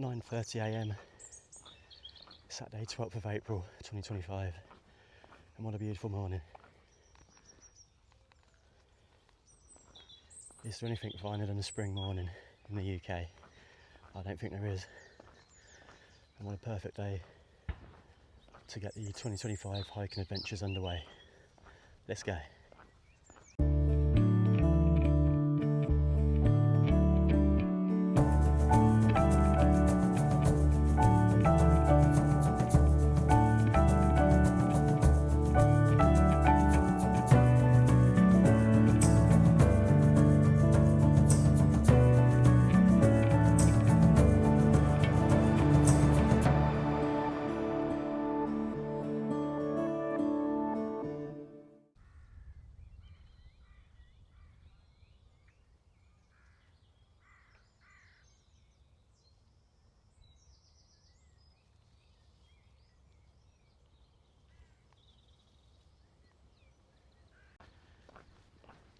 9:30 a.m. Saturday 12th of April 2025, and what a beautiful morning. Is there anything finer than a spring morning in the UK? I don't think there is. And what a perfect day to get the 2025 hiking adventures underway. Let's go.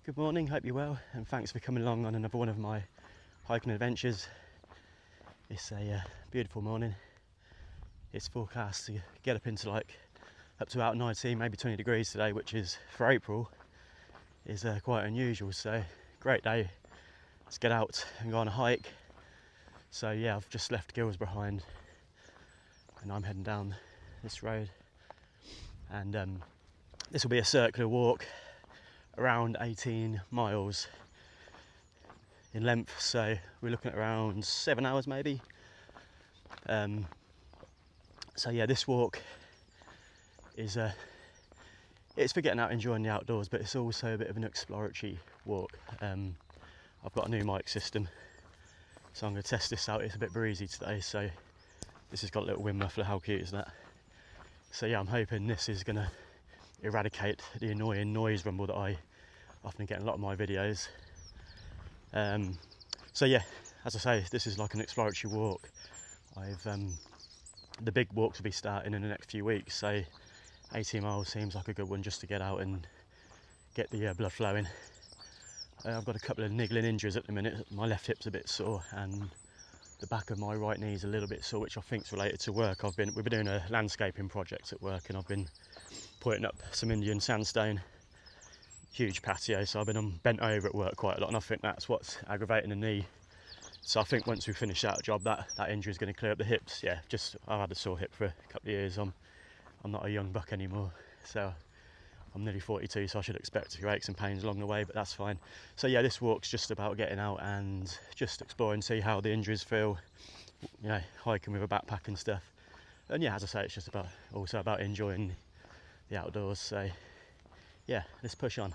Good morning, hope you're well, and thanks for coming along on another one of my hiking adventures. It's a beautiful morning. It's forecast to get up into up to about 19, maybe 20 degrees today, which is, for April, is quite unusual. So, great day. Let's get out and go on a hike. So yeah, I've just left Gills behind and I'm heading down this road. And this will be a circular walk, around 18 miles in length, so we're looking at around 7 hours maybe. So yeah, this walk is it's for getting out enjoying the outdoors, but it's also a bit of an exploratory walk. I've got a new mic system, so I'm going to test this out. It's a bit breezy today, so this has got a little wind muffler. How cute is that? So yeah, I'm hoping this is going to eradicate the annoying noise rumble that I often get in a lot of my videos. So yeah, as I say, this is like an exploratory walk. The big walks will be starting in the next few weeks, so 18 miles seems like a good one just to get out and get the blood flowing. I've got a couple of niggling injuries at the minute. My left hip's a bit sore and the back of my right knee is a little bit sore, which I think is related to work. We've been doing a landscaping project at work and I've been putting up some Indian sandstone, huge patio, so I've been bent over at work quite a lot, and I think that's what's aggravating the knee. So I think once we finish that job, that injury is going to clear up the hips. Yeah, I've had a sore hip for a couple of years. I'm not a young buck anymore, so I'm nearly 42, so I should expect a few aches and pains along the way, but that's fine. So yeah, this walk's just about getting out and just exploring, see how the injuries feel, you know, hiking with a backpack and stuff. And yeah, as I say, it's just also about enjoying the outdoors. So yeah, let's push on.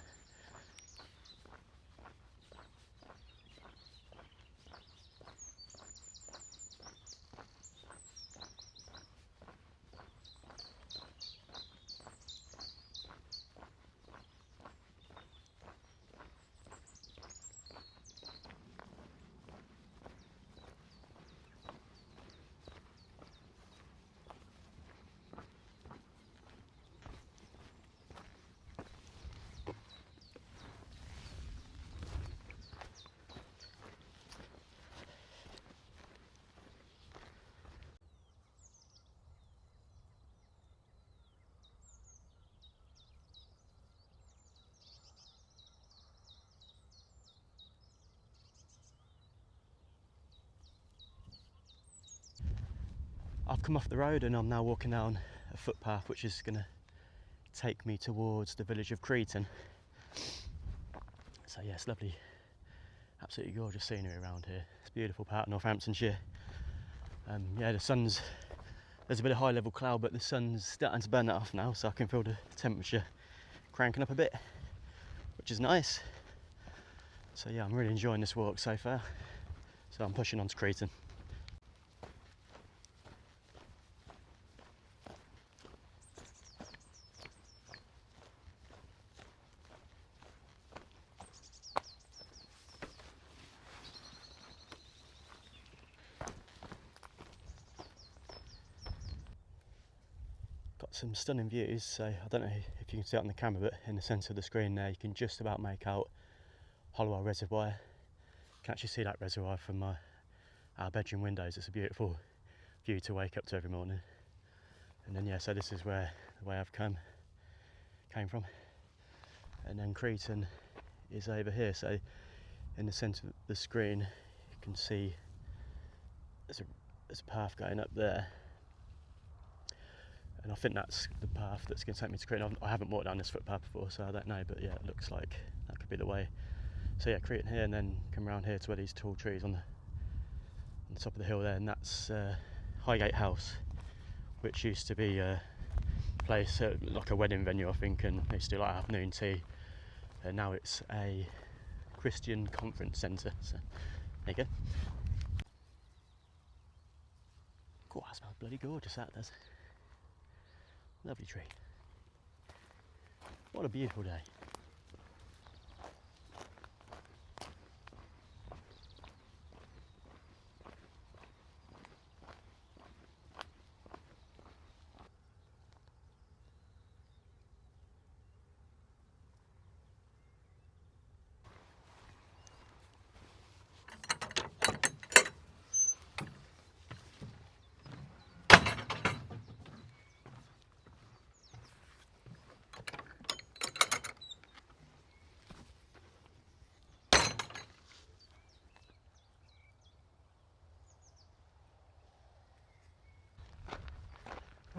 I've come off the road and I'm now walking down a footpath which is going to take me towards the village of Creaton. So yeah, it's lovely, absolutely gorgeous scenery around here. It's a beautiful part of Northamptonshire. Yeah, there's a bit of high level cloud, but the sun's starting to burn that off now, so I can feel the temperature cranking up a bit, which is nice. So yeah, I'm really enjoying this walk so far. So I'm pushing on to Creaton. Got some stunning views, so I don't know if you can see it on the camera, but in the centre of the screen there you can just about make out Hollowell Reservoir. You can actually see that reservoir from our bedroom windows. It's a beautiful view to wake up to every morning. And then yeah, so this is where the way I've came from. And then Creaton is over here. So in the centre of the screen, you can see there's a path going up there. And I think that's the path that's going to take me to Creaton. I haven't walked down this footpath before, so I don't know, but yeah, it looks like that could be the way. So yeah, Creaton here, and then come around here to where these tall trees on the top of the hill there, and that's Highgate House, which used to be a place, like a wedding venue I think, and they used to do like afternoon tea, and now it's a Christian conference centre, so there you go. Cool, that smells bloody gorgeous, that does. Lovely tree. What a beautiful day.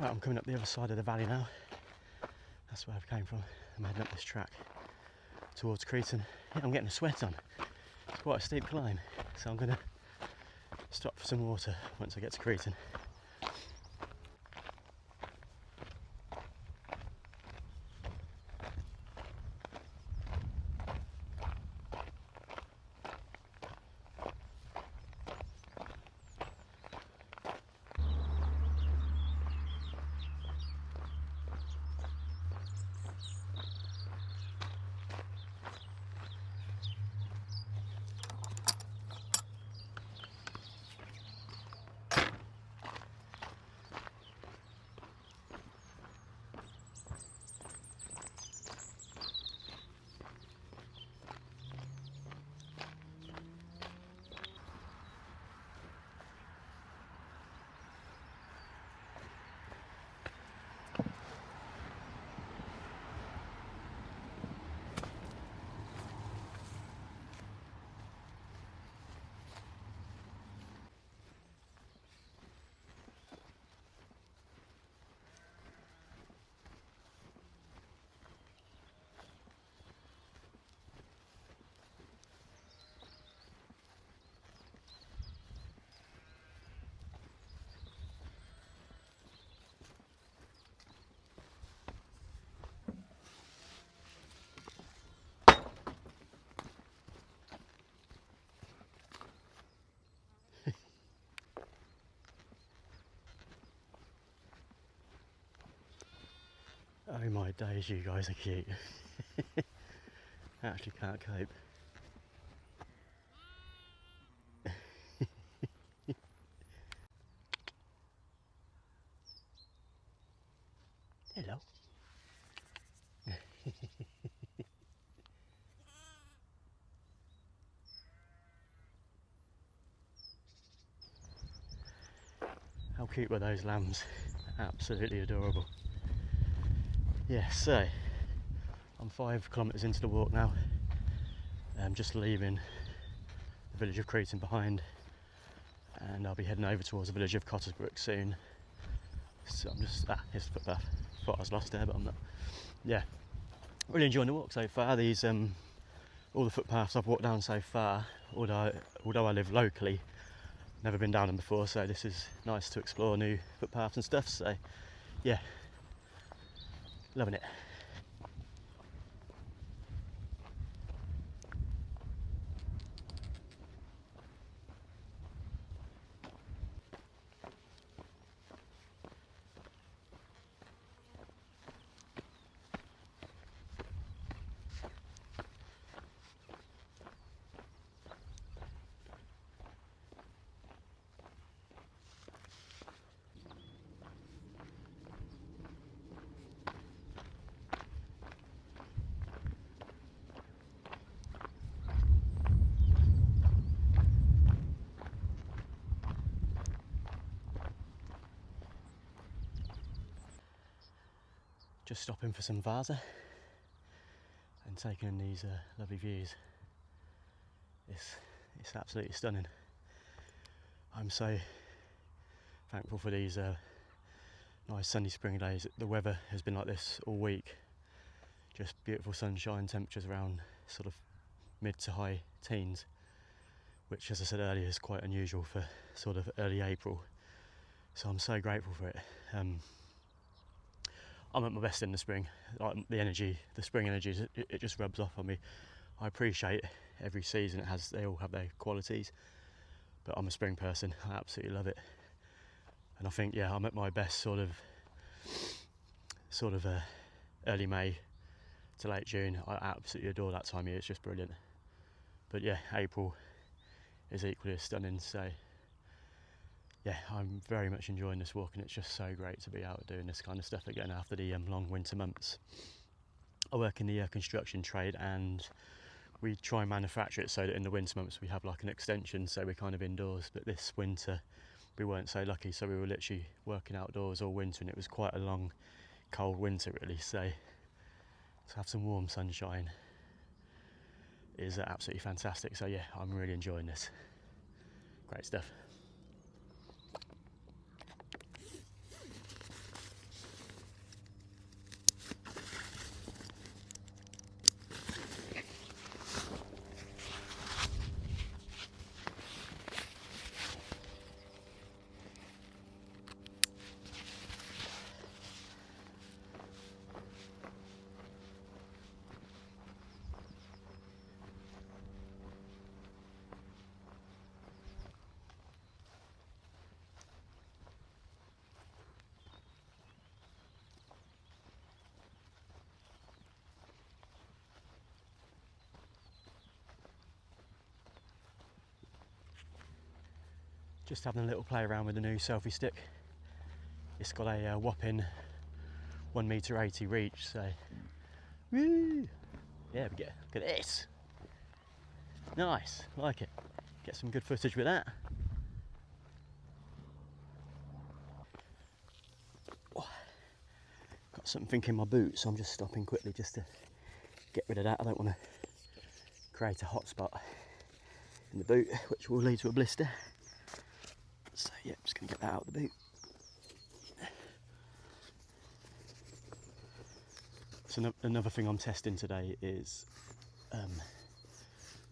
Right, I'm coming up the other side of the valley now. That's where I've came from. I'm heading up this track towards Creaton. Yeah, I'm getting a sweat on. It's quite a steep climb, so I'm going to stop for some water once I get to Creaton. Oh my days, you guys are cute. I actually can't cope. Hello. How cute were those lambs? Absolutely adorable. Yeah, so I'm 5 kilometres into the walk now. I'm just leaving the village of Creaton behind, and I'll be heading over towards the village of Cottesbrooke soon. So I'm just, here's the footpath. Thought I was lost there, but I'm not. Yeah, really enjoying the walk so far. These all the footpaths I've walked down so far, although I live locally, never been down them before, so this is nice to explore new footpaths and stuff. So yeah, loving it. just stopping for some Vasa and taking in these lovely views. It's absolutely stunning. I'm so thankful for these nice sunny spring days. The weather has been like this all week, just beautiful sunshine, temperatures around sort of mid to high teens, which, as I said earlier, is quite unusual for sort of early April. So I'm so grateful for it. I'm at my best in the spring. Like the spring energy, it just rubs off on me. I appreciate every season they all have their qualities, but I'm a spring person. I absolutely love it, and I think I'm at my best sort of early May to late June. I absolutely adore that time of year. It's just brilliant. But April is equally as stunning. So I'm very much enjoying this walk, and it's just so great to be out doing this kind of stuff again after the long winter months. I work in the construction trade, and we try and manufacture it so that in the winter months we have like an extension, so we're kind of indoors. But this winter we weren't so lucky, so we were literally working outdoors all winter, and it was quite a long, cold winter really. So to have some warm sunshine is absolutely fantastic. So I'm really enjoying this. Great stuff. Just having a little play around with the new selfie stick. It's got a whopping 1.80 metre reach, so woo! Yeah, look at this. Nice, like it. Get some good footage with that. Oh, got something in my boot, so I'm just stopping quickly just to get rid of that. I don't want to create a hot spot in the boot, which will lead to a blister. So I'm just going to get that out of the boot. So another thing I'm testing today is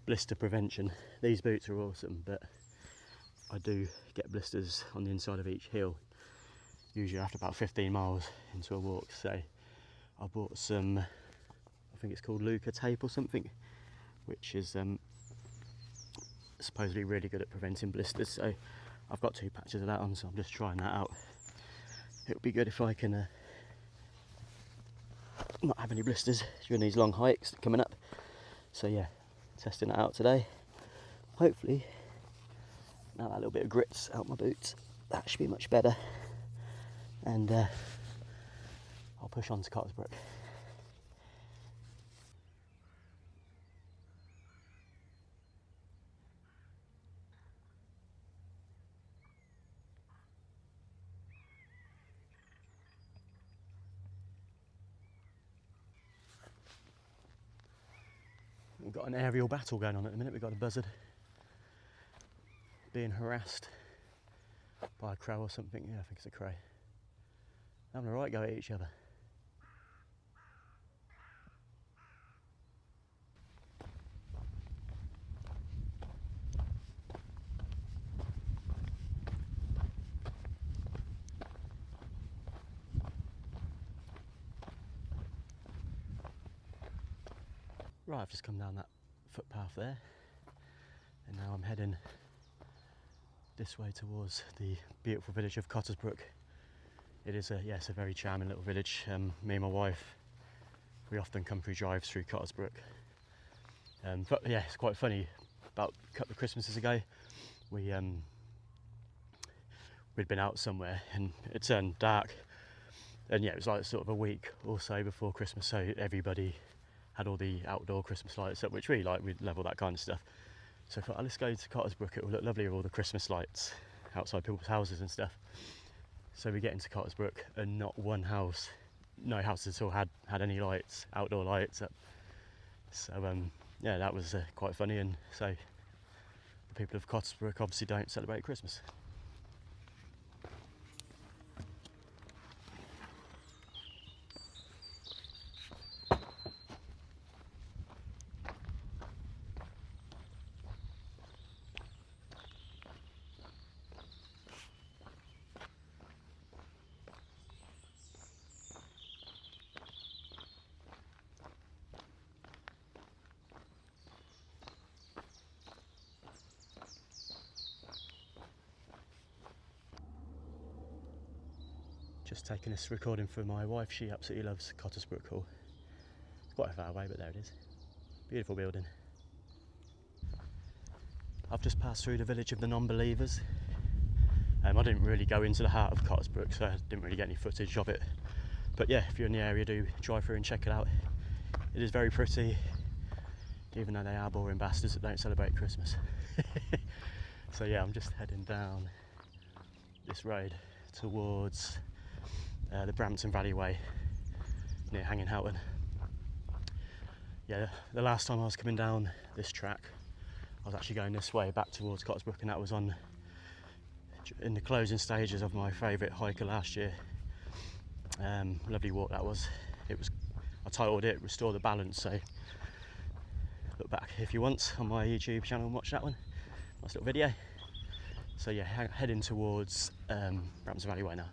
blister prevention. These boots are awesome, but I do get blisters on the inside of each heel, usually after about 15 miles into a walk. So I bought some, I think it's called Luca tape or something, which is supposedly really good at preventing blisters. So I've got 2 patches of that on, so I'm just trying that out. It would be good if I can not have any blisters during these long hikes coming up. So testing that out today. Hopefully, now that little bit of grit's out my boots, that should be much better. And I'll push on to Cottesbrooke. We've got an aerial battle going on at the minute. We've got a buzzard being harassed by a crow or something. Yeah, I think it's a crow. Having a right go at each other. Right, I've just come down that footpath there, and now I'm heading this way towards the beautiful village of Cottesbrooke. It is it's a very charming little village. Me and my wife, we often come through drives through Cottesbrooke. But it's quite funny. About a couple of Christmases ago, we'd been out somewhere and it turned dark, and it was like sort of a week or so before Christmas, so everybody had all the outdoor Christmas lights up, which we like. We love all that kind of stuff. So I thought, let's go to Cottesbrooke. It will look lovely with all the Christmas lights outside people's houses and stuff. So we get into Cottesbrooke, and not one house no house at all had any lights, outdoor lights up. So yeah, that was quite funny. And so the people of Cottesbrooke obviously don't celebrate Christmas. Just taking this recording for my wife. She absolutely loves Cottesbrooke Hall. It's quite far away, but there it is. Beautiful building. I've just passed through the village of the non-believers. I didn't really go into the heart of Cottesbrooke, so I didn't really get any footage of it. But yeah, if you're in the area, do drive through and check it out. It is very pretty, even though they are boring bastards that don't celebrate Christmas. So yeah, I'm just heading down this road towards the Brampton Valley Way near Hanging Houghton. Yeah, the last time I was coming down this track, I was actually going this way back towards Cottesbrooke, and that was in the closing stages of my favourite hiker last year. Lovely walk that was. I titled it "Restore the Balance," so look back if you want on my YouTube channel and watch that one. Nice little video. So yeah, heading towards Brampton Valley Way now.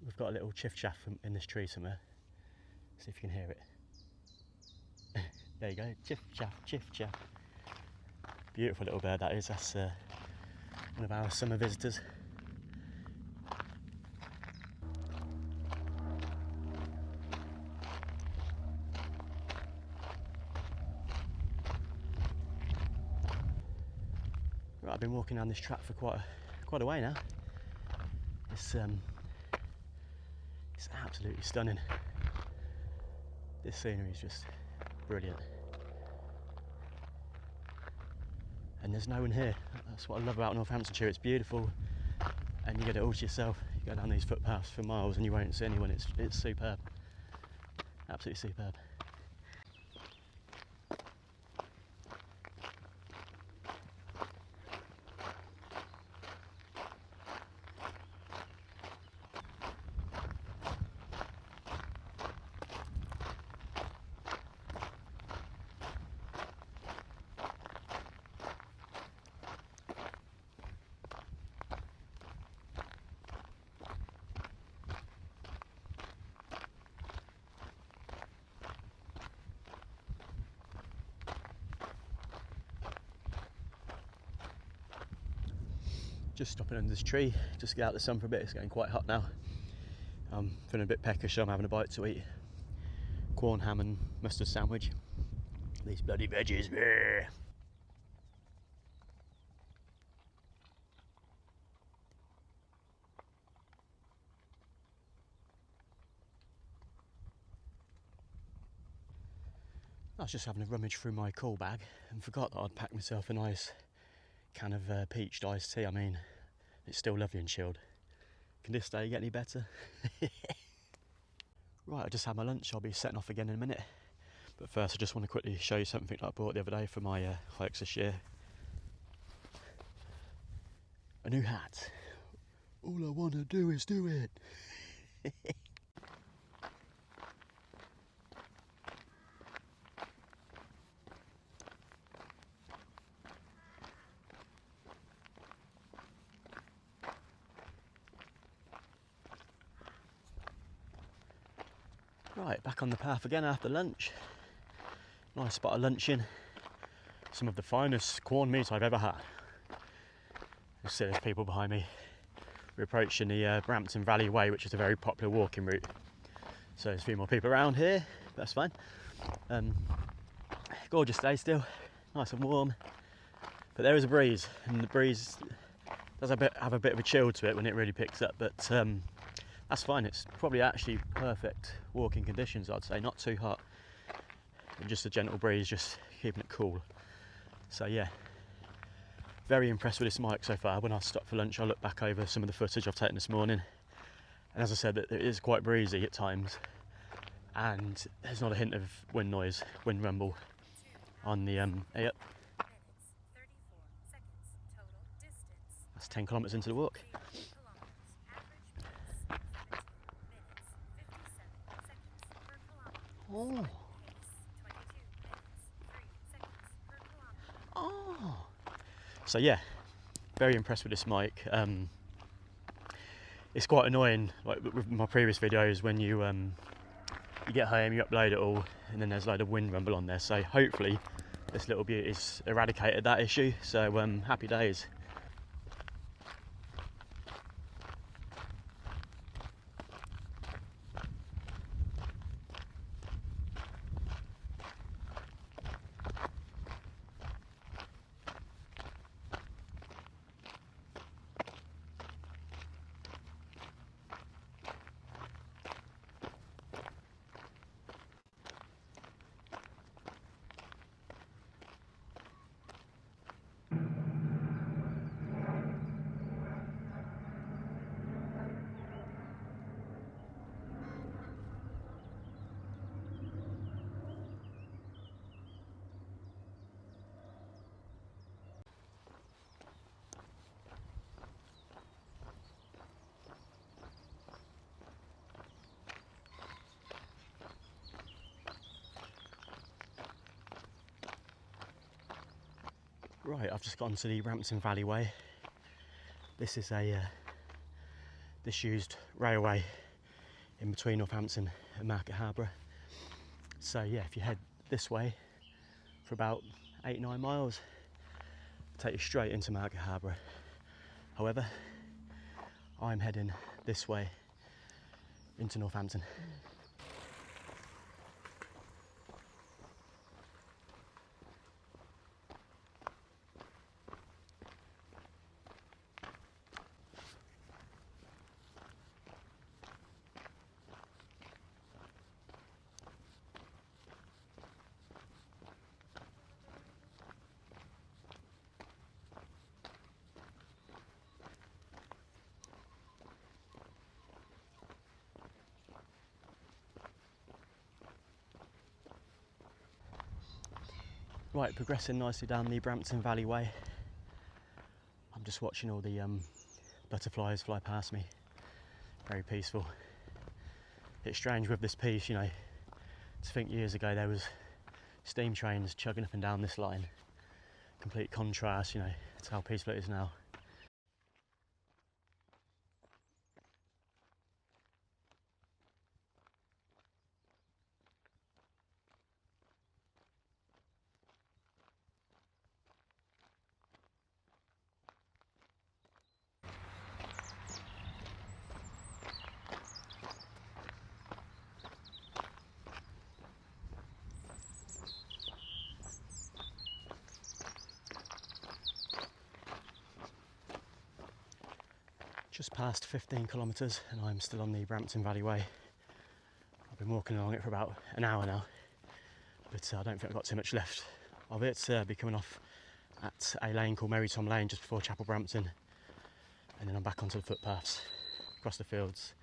We've got a little chiffchaff in this tree somewhere. See if you can hear it. There you go, chiffchaff, chiffchaff. Beautiful little bird that is. That's one of our summer visitors. Right, I've been walking down this track for quite a way now. It's absolutely stunning. This scenery is just brilliant. And there's no one here. That's what I love about Northamptonshire. It's beautiful and you get it all to yourself. You go down these footpaths for miles and you won't see anyone. It's superb. Absolutely superb. Just stopping under this tree, just to get out the sun for a bit. It's getting quite hot now. I'm feeling a bit peckish, so I'm having a bite to eat. Corn, ham and mustard sandwich. These bloody veggies. Bleh. I was just having a rummage through my call bag and forgot that I'd packed myself a nice can of peached iced tea. I mean, it's still lovely and chilled. Can this day get any better? Right, I just had my lunch. I'll be setting off again in a minute. But first I just want to quickly show you something that I bought the other day for my hikes this year. A new hat. All I want to do is do it. Right, back on the path again after lunch. Nice spot of luncheon. Some of the finest corned meat I've ever had. You see there's people behind me. We're approaching the Brampton Valley Way, which is a very popular walking route. So there's a few more people around here, that's fine. Gorgeous day still, nice and warm. But there is a breeze, and the breeze does have a bit of a chill to it when it really picks up, but that's fine. It's probably actually perfect walking conditions, I'd say. Not too hot, and just a gentle breeze, just keeping it cool. So yeah, very impressed with this mic so far. When I stop for lunch, I'll look back over some of the footage I've taken this morning, and as I said, it is quite breezy at times, and there's not a hint of wind noise, wind rumble on the yep. That's 10 kilometres into the walk. Oh. Oh. So yeah, very impressed with this mic. It's quite annoying, like with my previous videos, when you get home, you upload it all, and then there's a load of wind rumble on there. So hopefully this little beauty's eradicated that issue. So happy days. Right, I've just gotten to the Brampton Valley Way. This is a disused railway in between Northampton and Market Harbour. So yeah, if you head this way for about 8-9 miles, it'll take you straight into Market Harbour. However, I'm heading this way into Northampton. Right, progressing nicely down the Brampton Valley Way. I'm just watching all the butterflies fly past me. Very peaceful. It's strange with this piece, you know, to think years ago there was steam trains chugging up and down this line. Complete contrast, you know, to how peaceful it is now. Just past 15 kilometres and I'm still on the Brampton Valley Way. I've been walking along it for about an hour now, but I don't think I've got too much left of it. I'll be coming off at a lane called Merry Tom Lane just before Chapel Brampton, and then I'm back onto the footpaths across the fields.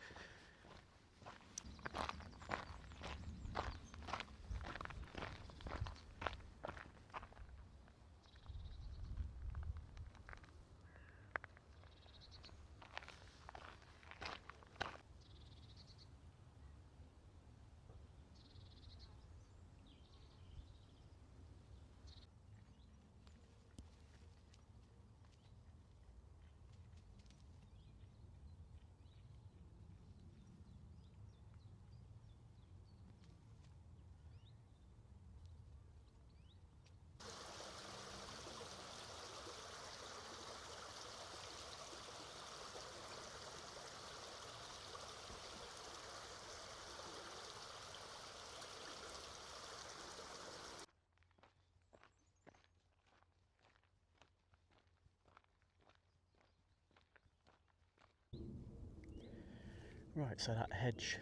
Right, so that hedge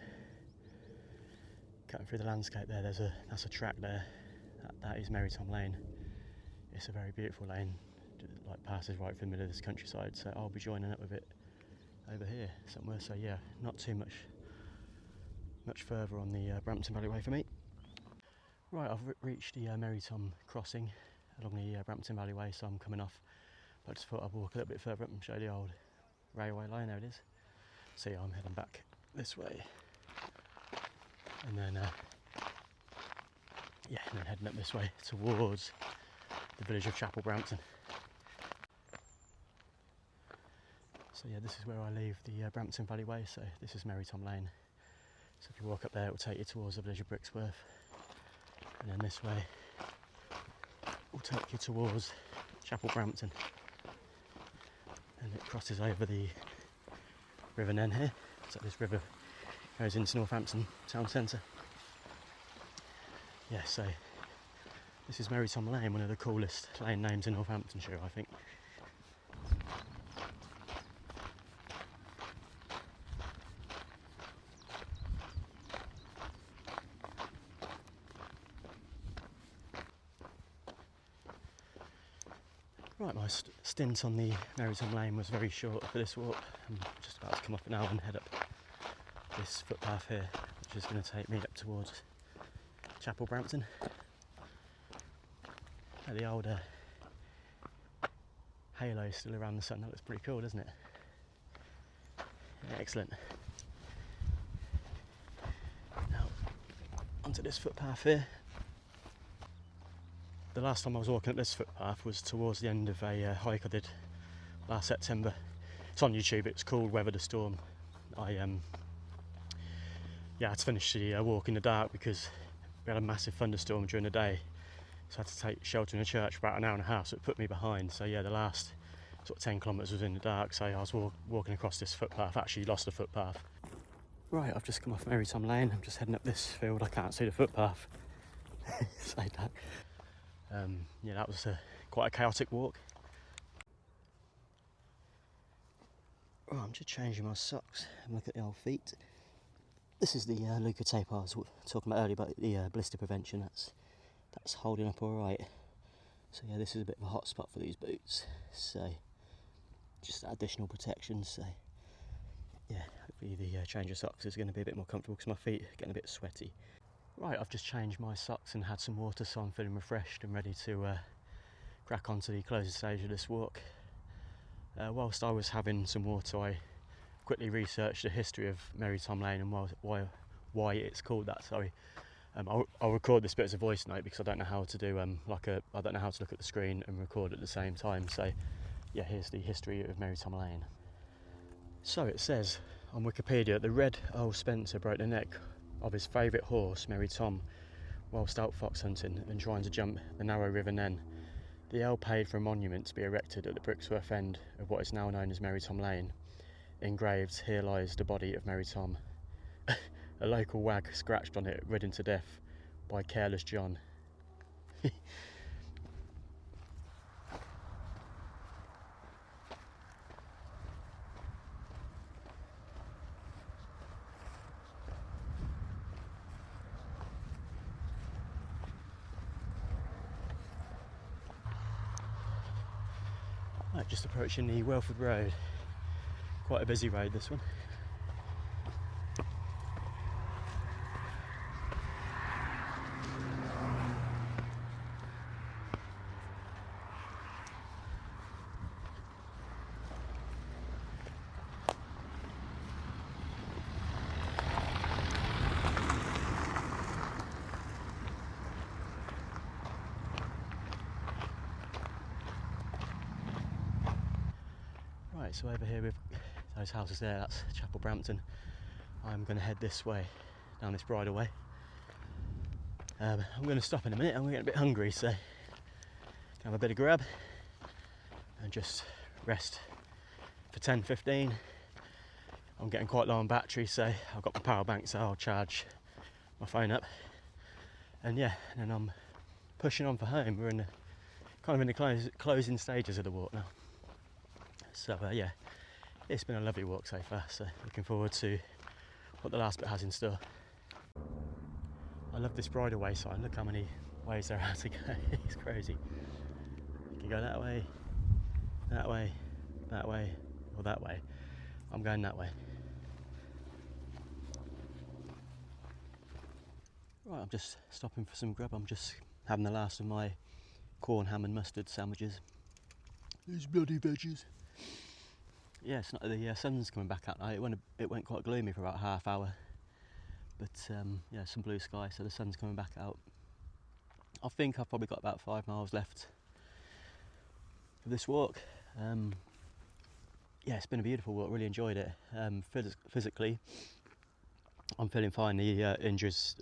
cutting through the landscape there, that's a track there. that is Merry Tom Lane. It's a very beautiful lane, like passes right through the middle of this countryside, so I'll be joining up with it over here somewhere. So yeah, not too much further on the Brampton Valley Way for me. Right, I've reached the Merry Tom crossing along the Brampton Valley Way, so I'm coming off. But I just thought I'd walk a little bit further up and show the old railway line. There it is. So yeah, I'm heading back this way, and then heading up this way towards the village of Chapel Brampton. So yeah, this is where I leave the Brampton Valley Way, so this is Merry Tom Lane. So if you walk up there, it will take you towards the village of Brixworth, and then this way will take you towards Chapel Brampton, and it crosses over the River Nen here. So this river goes into Northampton town centre. Yeah, so this is Merry Tom Lane, one of the coolest lane names in Northamptonshire, I think. Right, my stint on the Merry Tom Lane was very short for this walk. I'm just about to come off it now and head up this footpath here, which is going to take me up towards Chapel Brampton. The old halo is still around the sun. That looks pretty cool, doesn't it? Yeah, excellent. Now, onto this footpath here. The last time I was walking up this footpath was towards the end of a hike I did last September. It's on YouTube. It's called Weather the Storm. I had to finish the walk in the dark because we had a massive thunderstorm during the day, so I had to take shelter in a church for about an hour and a half, so it put me behind. So yeah, the last sort of 10 kilometres was in the dark, so I was walking across this footpath. Actually lost the footpath. Right, I've just come off Merry Tom Lane. I'm just heading up this field. I can't see the footpath. Say that. Yeah, that was quite a chaotic walk. Oh, I'm just changing my socks and look at the old feet. This is the Luca tape I was talking about earlier, about the blister prevention. That's holding up all right. So yeah, this is a bit of a hot spot for these boots. So just additional protection. So yeah, hopefully the change of socks is going to be a bit more comfortable because my feet are getting a bit sweaty. Right, I've just changed my socks and had some water, so I'm feeling refreshed and ready to crack on to the closing stage of this walk. Whilst I was having some water, I quickly researched the history of Merry Tom Lane and why it's called that. Sorry, I'll record this bit as a voice note because I don't know how to do I don't know how to look at the screen and record at the same time. So yeah, here's the history of Merry Tom Lane. So it says on Wikipedia, the Red Earl Spencer broke the neck of his favourite horse, Merry Tom, whilst out fox hunting and trying to jump the narrow River Nen. The Earl paid for a monument to be erected at the Brixworth end of what is now known as Merry Tom Lane. Engraved, "Here lies the body of Merry Tom." A local wag scratched on it, ridden to death by careless John. Right, just approaching the Welford Road. Quite a busy road, this one. Right, so over here with those houses there, that's Chapel Brampton. I'm going to head this way, down this bridleway. I'm going to stop in a minute. I'm going to get a bit hungry, so have a bit of grab and just rest for 10-15. I'm getting quite low on battery, so I've got my power bank, so I'll charge my phone up. And yeah, and then I'm pushing on for home. We're in the closing stages of the walk now. So yeah, it's been a lovely walk so far, so looking forward to what the last bit has in store. I love this bridleway sign. Look how many ways there are to go. It's crazy. You can go that way, that way, that way, or that way. I'm going that way. Right, I'm just stopping for some grub. I'm just having the last of my corn, ham and mustard sandwiches. These bloody veggies. Yeah, it's not, the sun's coming back out now. It went quite gloomy for about a half hour, but yeah, some blue sky, so the sun's coming back out. I think I've probably got about 5 miles left of this walk. Yeah, it's been a beautiful walk. Really enjoyed it. Physically, I'm feeling fine. The injuries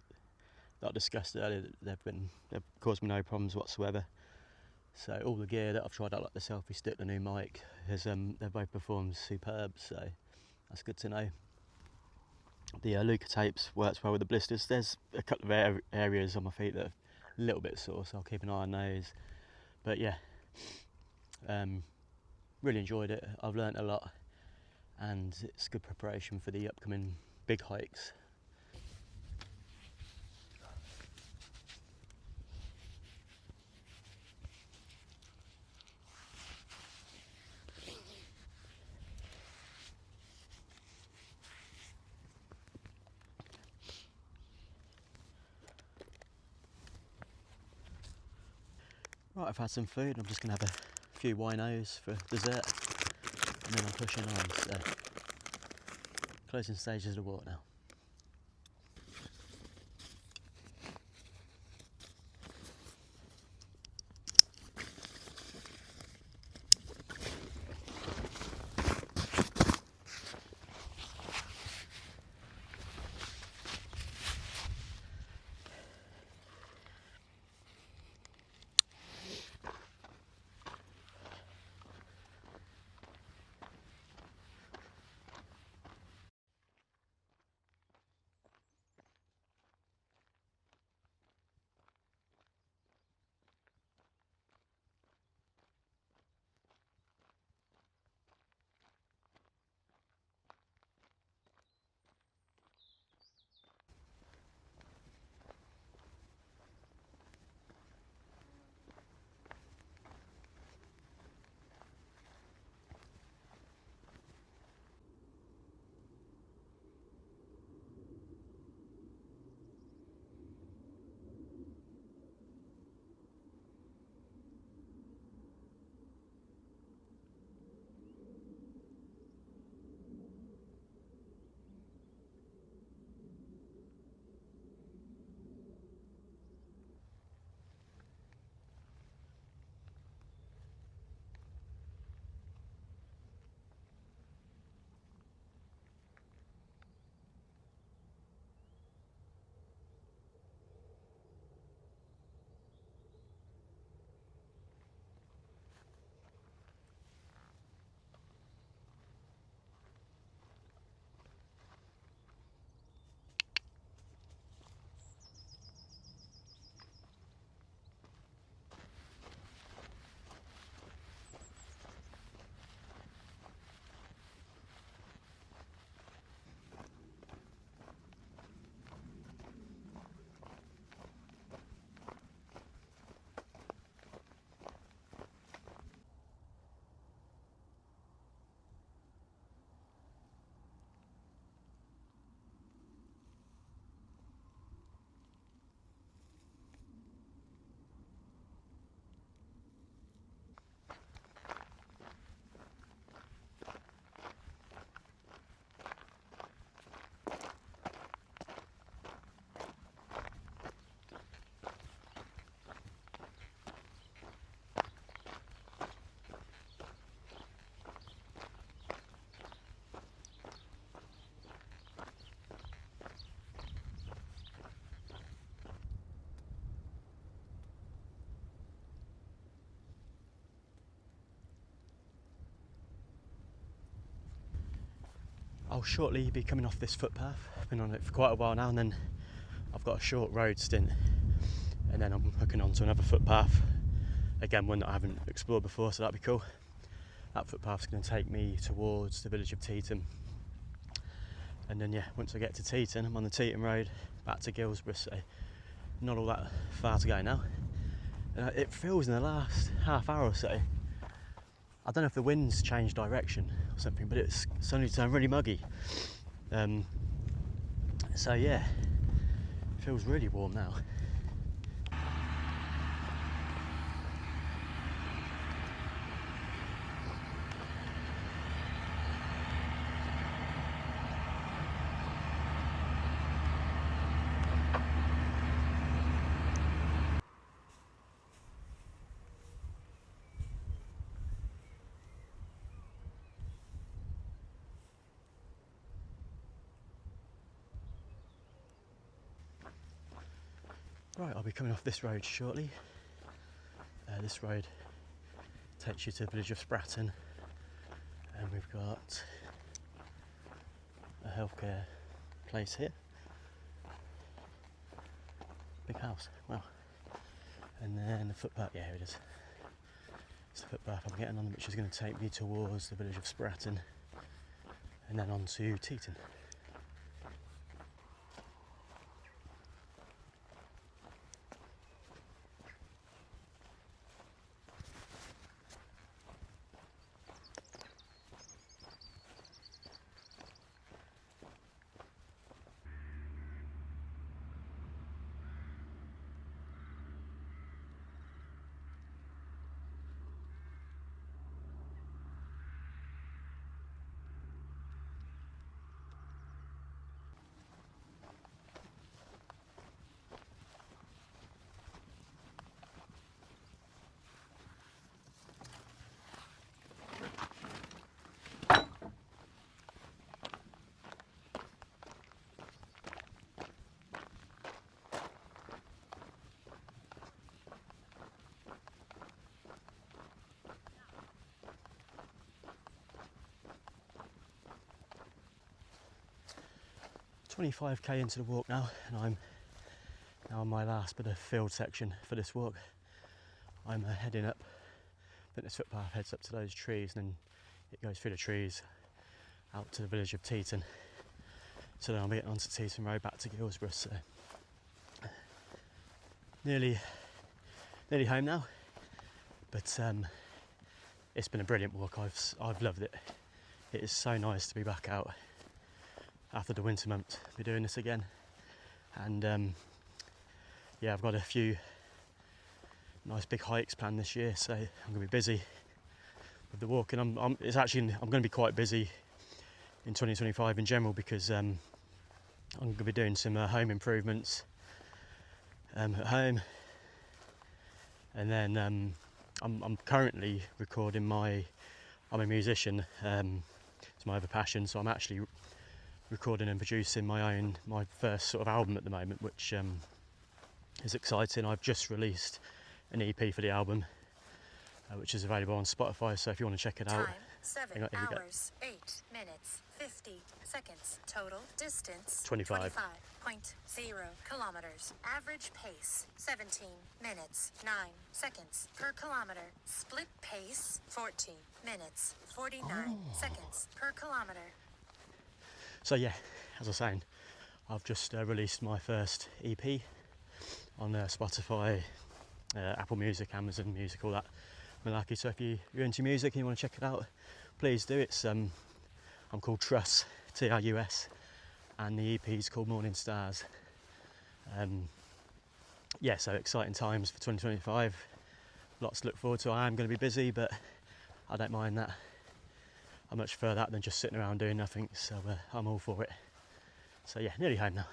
that I discussed earlier, they've caused me no problems whatsoever. So all the gear that I've tried out, like the selfie stick, the new mic, they've both performed superb, so that's good to know. The Luca tapes works well with the blisters. There's a couple of areas on my feet that are a little bit sore, so I'll keep an eye on those. But yeah, really enjoyed it. I've learnt a lot, and it's good preparation for the upcoming big hikes. Right, I've had some food. I'm just going to have a few winos for dessert, and then I'm pushing on. So, closing stages of the walk now. I'll shortly be coming off this footpath. I've been on it for quite a while now, and then I've got a short road stint, and then I'm hooking onto another footpath. Again, one that I haven't explored before, so that'd be cool. That footpath's going to take me towards the village of Teeton. And then yeah, once I get to Teeton, I'm on the Teeton road back to Guilsborough, so not all that far to go now. It feels in the last half hour or so, I don't know if the wind's changed direction or something, but it's suddenly turned really muggy. So yeah, it feels really warm now. Right, I'll be coming off this road shortly. This road takes you to the village of Spratton, and we've got a healthcare place here. Big house, wow. And then the footpath, yeah, here it is. It's the footpath I'm getting on, which is going to take me towards the village of Spratton and then on to Teeton. .25k into the walk now, and I'm now on my last bit of field section for this walk. I'm heading up. I think this footpath heads up to those trees, and then it goes through the trees out to the village of Teeton. So then I'll be getting onto Teeton Road back to Guilsborough. So nearly home now, but it's been a brilliant walk. I've loved it. It is so nice to be back out after the winter months. Be doing this again, and yeah, I've got a few nice big hikes planned this year, so I'm going to be busy with the walking. I'm going to be quite busy in 2025 in general, because I'm going to be doing some home improvements at home, and then I'm currently recording I'm a musician. It's my other passion, so I'm actually recording and producing my first sort of album at the moment, which is exciting. I've just released an EP for the album, which is available on Spotify, so if you want to check it out. Time 7 hours 8 minutes 50 seconds. Total distance 25. 25.0 kilometers. Average pace 17 minutes 9 seconds per kilometer. Split pace 14 minutes 49 seconds per kilometer. So yeah, as I was saying, I've just released my first EP on Spotify, Apple Music, Amazon Music, all that malarkey. So if you're into music and you want to check it out, please do. It's I'm called Truss, Trus, and the EP is called Morning Stars. Yeah, so exciting times for 2025. Lots to look forward to. I am going to be busy, but I don't mind that. I much prefer that than just sitting around doing nothing, so I'm all for it. So yeah, nearly home now.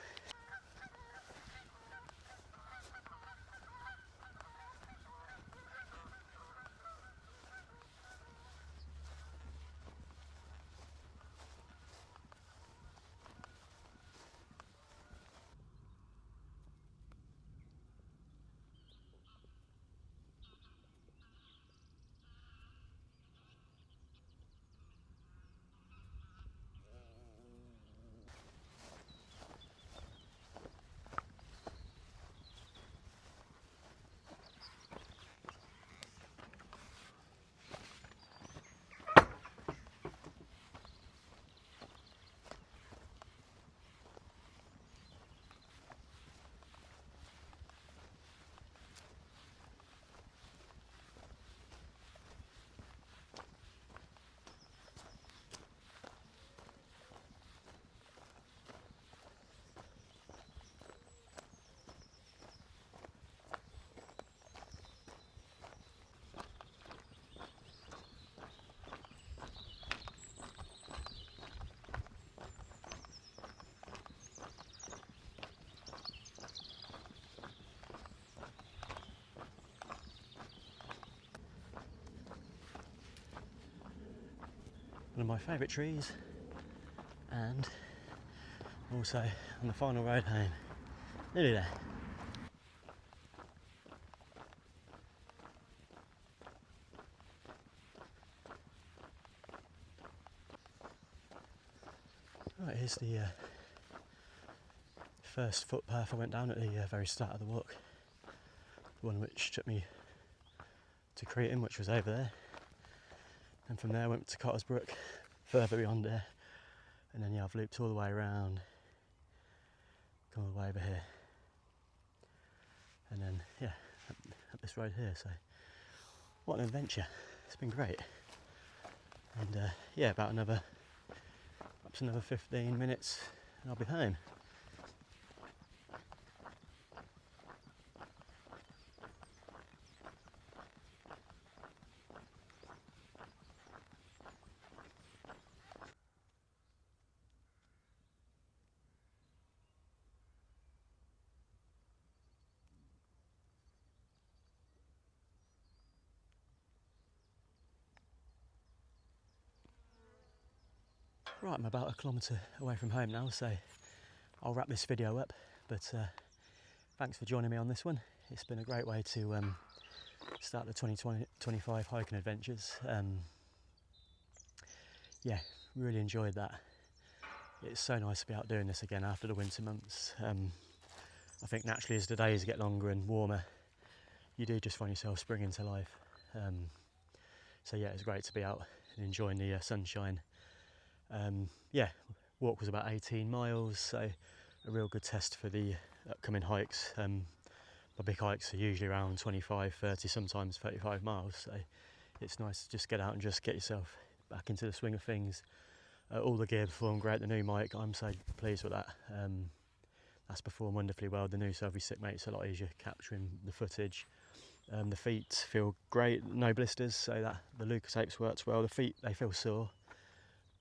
one of my favourite trees, and also on the final road home. Nearly there. Right, here's the first footpath I went down at the very start of the walk. The one which took me to Creaton, which was over there. And from there I went to Cottesbrooke, further beyond there. And then yeah, I've looped all the way around, come all the way over here. And then yeah, up this road here. So what an adventure. It's been great. And yeah, about another 15 minutes and I'll be home. Right, I'm about 1 kilometre away from home now, so I'll wrap this video up, but thanks for joining me on this one. It's been a great way to start the 2025 hiking adventures. Yeah, really enjoyed that. It's so nice to be out doing this again after the winter months. I think naturally as the days get longer and warmer, you do just find yourself springing to life. So yeah, it's great to be out and enjoying the sunshine. Yeah, walk was about 18 miles, so a real good test for the upcoming hikes. My big hikes are usually around 25, 30, sometimes 35 miles, so it's nice to just get out and just get yourself back into the swing of things. All the gear performed great. The new mic, I'm so pleased with that. That's performed wonderfully well. The new selfie stick makes it a lot easier capturing the footage. The feet feel great, no blisters, so that the Lucas tapes worked well. The feet, they feel sore,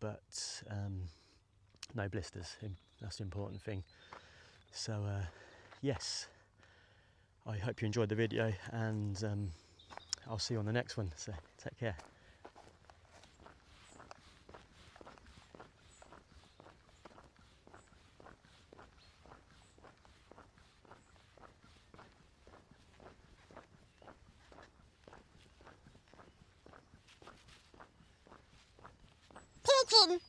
but no blisters. That's the important thing. So yes, I hope you enjoyed the video, and I'll see you on the next one. So take care. Teeton.